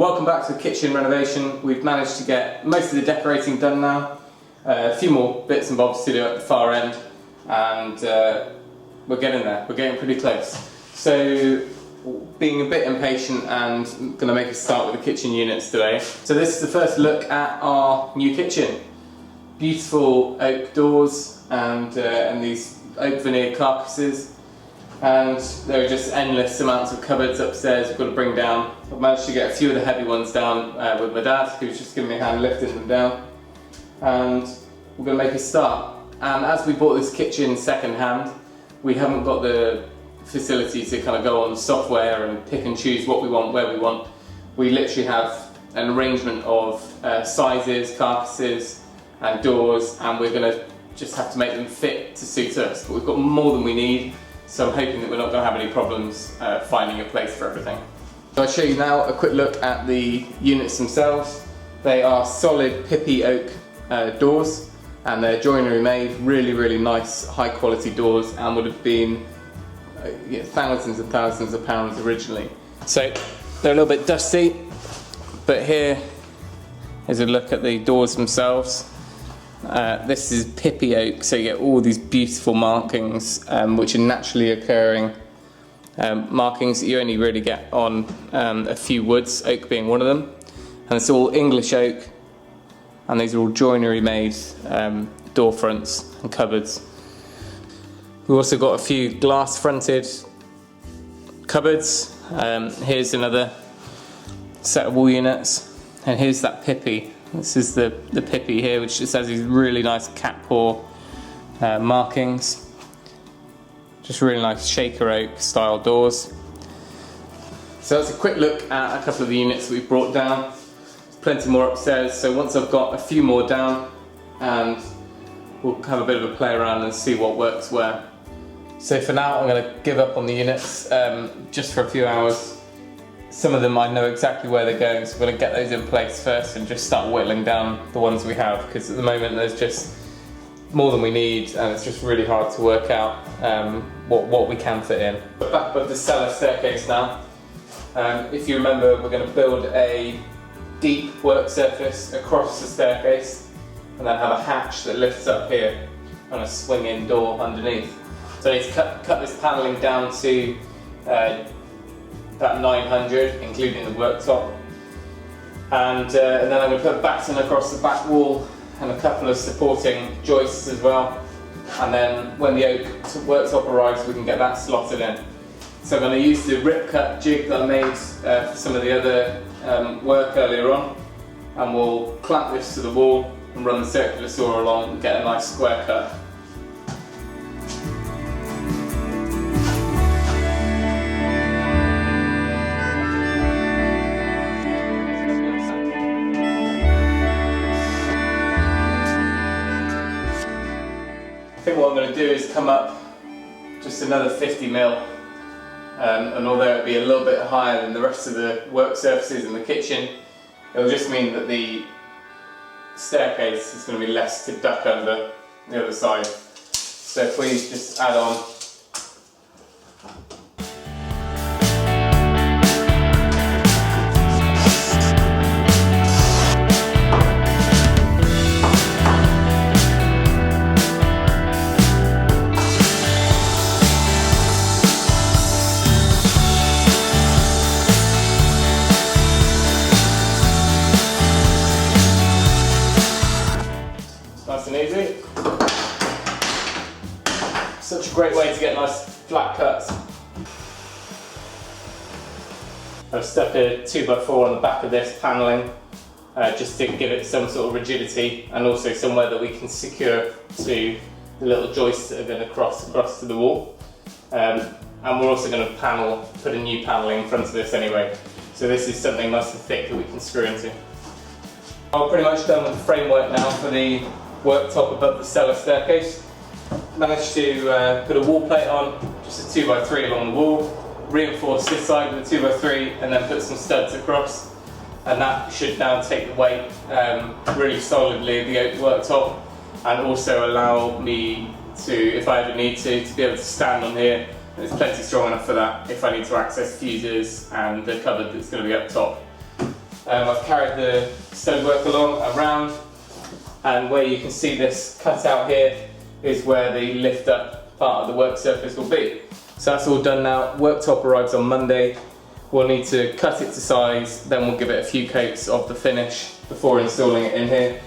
Well, welcome back to the kitchen renovation. We've managed to get most of the decorating done now. A few more bits and bobs to do at the far end, and we're getting there. We're getting pretty close. So, being a bit impatient and going to make a start with the kitchen units today. So this is the first look at our new kitchen. Beautiful oak doors and these oak veneer carcasses. And there are just endless amounts of cupboards upstairs we've got to bring down. I've managed to get a few of the heavy ones down with my dad, who's just giving me a hand lifting them down. And we're going to make a start. And as we bought this kitchen second hand, we haven't got the facility to kind of go on software and pick and choose what we want, where we want. We literally have an arrangement of sizes, carcasses and doors, and we're going to just have to make them fit to suit us. But we've got more than we need. So I'm hoping that we're not going to have any problems finding a place for everything. So I'll show you now a quick look at the units themselves. They are solid Pippy oak doors, and they're joinery made, really nice high quality doors, and would have been thousands and thousands of pounds originally. So they're a little bit dusty, but here is a look at the doors themselves. This is Pippy oak, so you get all these beautiful markings which are naturally occurring markings that you only really get on a few woods, oak being one of them. And it's all English oak, and these are all joinery made door fronts and cupboards. We've also got a few glass fronted cupboards. Here's another set of wall units, and here's that Pippy. This is the Pippy here, which just has these really nice cat paw markings. Just really nice shaker oak style doors. So that's a quick look at a couple of the units that we've brought down. There's plenty more upstairs, so once I've got a few more down, and we'll have a bit of a play around and see what works where. So for now I'm going to give up on the units just for a few hours. Some of them I know exactly where they're going, so we're going to get those in place first and just start whittling down the ones we have, because at the moment there's just more than we need, and it's just really hard to work out what we can fit in. We're back above the cellar staircase now. If you remember, we're going to build a deep work surface across the staircase and then have a hatch that lifts up here and a swing-in door underneath. So I need to cut this panelling down to about 900, including the worktop, and then I'm going to put batten across the back wall and a couple of supporting joists as well, and then when the oak worktop arrives we can get that slotted in. So I'm going to use the rip cut jig that I made for some of the other work earlier on, and we'll clamp this to the wall and run the circular saw along and get a nice square cut. I think what I'm going to do is come up just another 50mm, and although it'll be a little bit higher than the rest of the work surfaces in the kitchen, it'll just mean that the staircase is going to be less to duck under the other side. So if we just add on nice and easy. Such a great way to get nice flat cuts. I've stuck a 2x4 on the back of this panelling just to give it some sort of rigidity, and also somewhere that we can secure to the little joists that are going to cross across to the wall. And we're also going to put a new panelling in front of this anyway. So this is something nice and thick that we can screw into. I'm pretty much done with the framework now for the worktop above the cellar staircase. Managed to put a wall plate on, just a 2x3 along the wall, reinforce this side with a 2x3, and then put some studs across, and that should now take the weight really solidly of the oak worktop, and also allow me to, if I ever need to be able to stand on here, and it's plenty strong enough for that if I need to access fuses and the cupboard that's going to be up top. I've carried the stonework along around, and where you can see this cut out here is where the lift up part of the work surface will be. So that's all done now. Worktop arrives on Monday. We'll need to cut it to size, then we'll give it a few coats of the finish before installing it in here.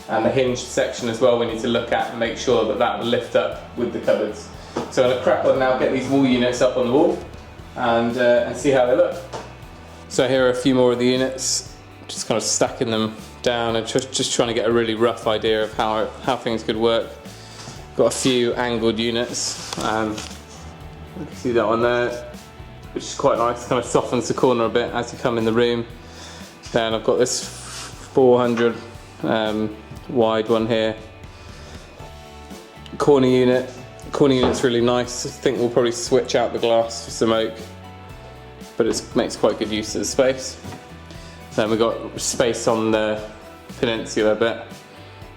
And the hinge section as well we need to look at and make sure that that will lift up with the cupboards. So I'm going to crack on now, get these wall units up on the wall and see how they look. So here are a few more of the units, just kind of stacking them down and just trying to get a really rough idea of how things could work. Got a few angled units, you can see that one there, which is quite nice, kind of softens the corner a bit as you come in the room. Then I've got this 400 wide one here. Corner unit's really nice. I think we'll probably switch out the glass for some oak, but it makes quite good use of the space. Then we've got space on the peninsula bit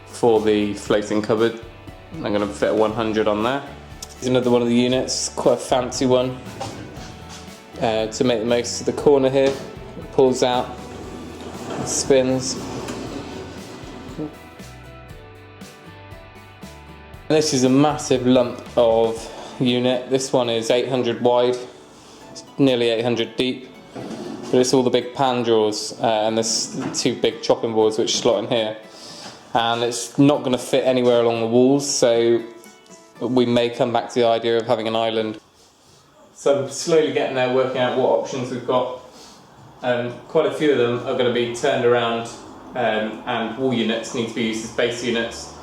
for the floating cupboard. I'm going to fit a 100 on there. Here's another one of the units, quite a fancy one. To make the most of the corner here, it pulls out, spins. This is a massive lump of unit. This one is 800 wide, it's nearly 800 deep, but it's all the big pan drawers and there's two big chopping boards which slot in here. And it's not going to fit anywhere along the walls, so we may come back to the idea of having an island. So I'm slowly getting there, working out what options we've got. Quite a few of them are going to be turned around and wall units need to be used as base units,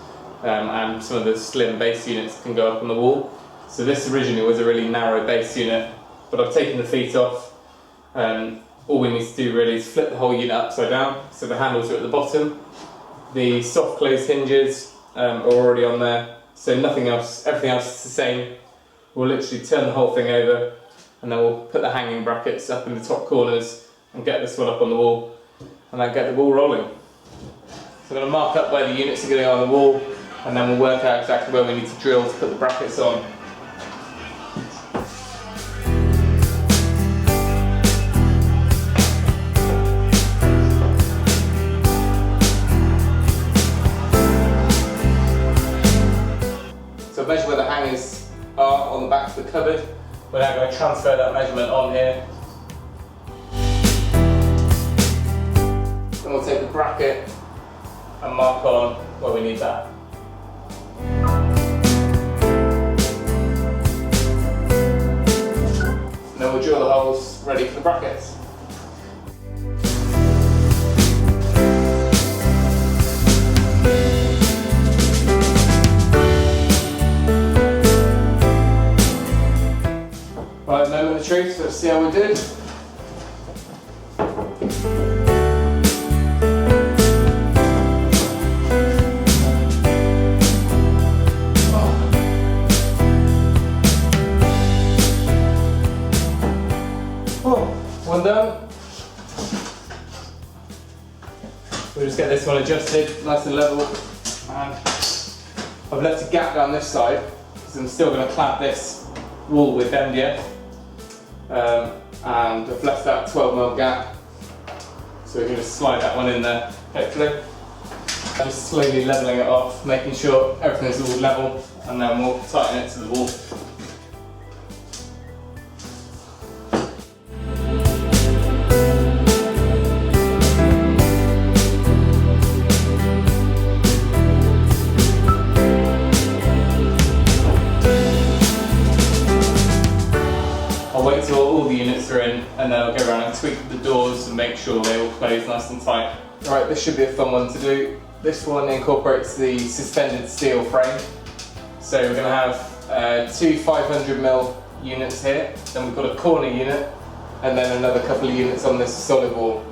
and some of the slim base units can go up on the wall. So this originally was a really narrow base unit, but I've taken the feet off. All we need to do really is flip the whole unit upside down, so the handles are at the bottom. The soft close hinges are already on there, so nothing else, everything else is the same. We'll literally turn the whole thing over and then we'll put the hanging brackets up in the top corners and get this one up on the wall and then get the wall rolling. So I'm going to mark up where the units are going to go on the wall and then we'll work out exactly where we need to drill to put the brackets on. So measure where the hangers are on the back of the cupboard. We're now going to transfer that measurement on here. Then we'll take the bracket and mark on where we need that. And then we'll drill the holes ready for the brackets. Right, moment of truth, let's see how we did. One done. We'll just get this one adjusted, nice and level. And I've left a gap down this side, because I'm still going to clamp this wall with MDF. And I've left that 12mm gap, so we can just slide that one in there, hopefully. I'm just slowly levelling it off, making sure everything's all level, and then we'll tighten it to the wall. Wait till all the units are in and then I'll go around and tweak the doors and make sure they all close nice and tight. Right, this should be a fun one to do. This one incorporates the suspended steel frame. So we're going to have two 500mm units here, then we've got a corner unit and then another couple of units on this solid wall.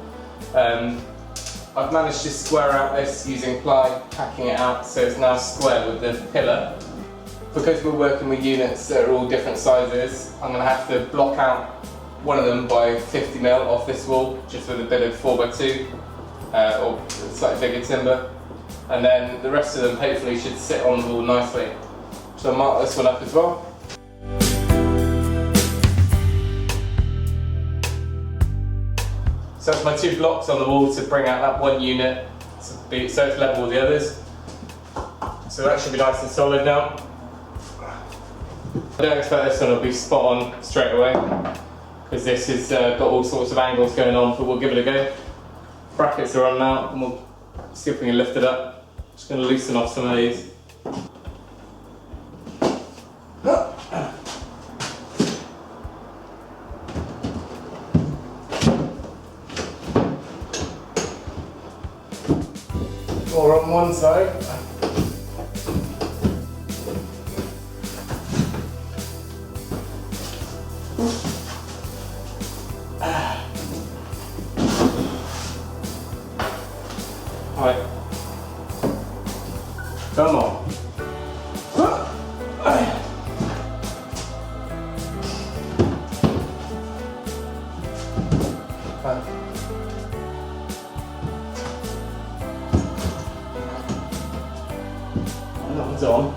I've managed to square out this using ply, packing it out so it's now square with the pillar. Because we're working with units that are all different sizes, I'm going to have to block out one of them by 50mm off this wall, just with a bit of 4x2 or slightly bigger timber. And then the rest of them hopefully should sit on the wall nicely. So I'll mark this one up as well. So that's my 2 blocks on the wall to bring out that one unit so it's level with the others. So that should be nice and solid now. I don't expect this one will be spot on straight away because this has got all sorts of angles going on, but we'll give it a go. Brackets are on now and we'll see if we can lift it up. Just going to loosen off some of these. Or on one side. Right. Come on. That one's on.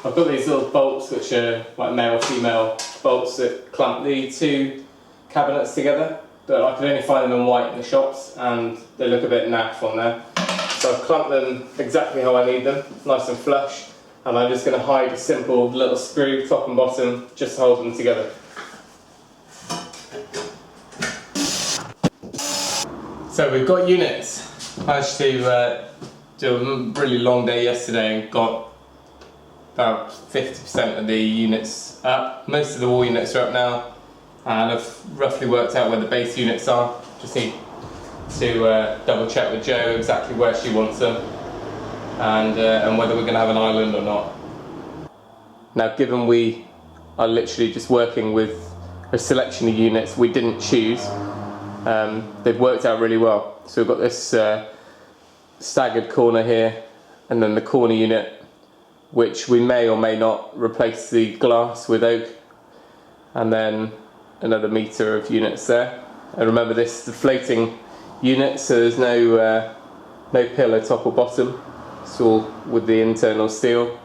I've got these little bolts which are like male-female bolts that clamp the 2 cabinets together, but I could only find them in white in the shops and they look a bit naff on there. So I've clamped them exactly how I need them, nice and flush, and I'm just going to hide a simple little screw top and bottom just to hold them together. So we've got units. Managed to do a really long day yesterday and got about 50% of the units up. Most of the wall units are up now, and I've roughly worked out where the base units are. Just need to double check with Jo exactly where she wants them and whether we're going to have an island or not. Now, given we are literally just working with a selection of units we didn't choose, they've worked out really well. So we've got this staggered corner here, and then the corner unit, which we may or may not replace the glass with oak, and then another metre of units there. And remember, this is a floating unit, so there's no pillar top or bottom. It's all with the internal steel.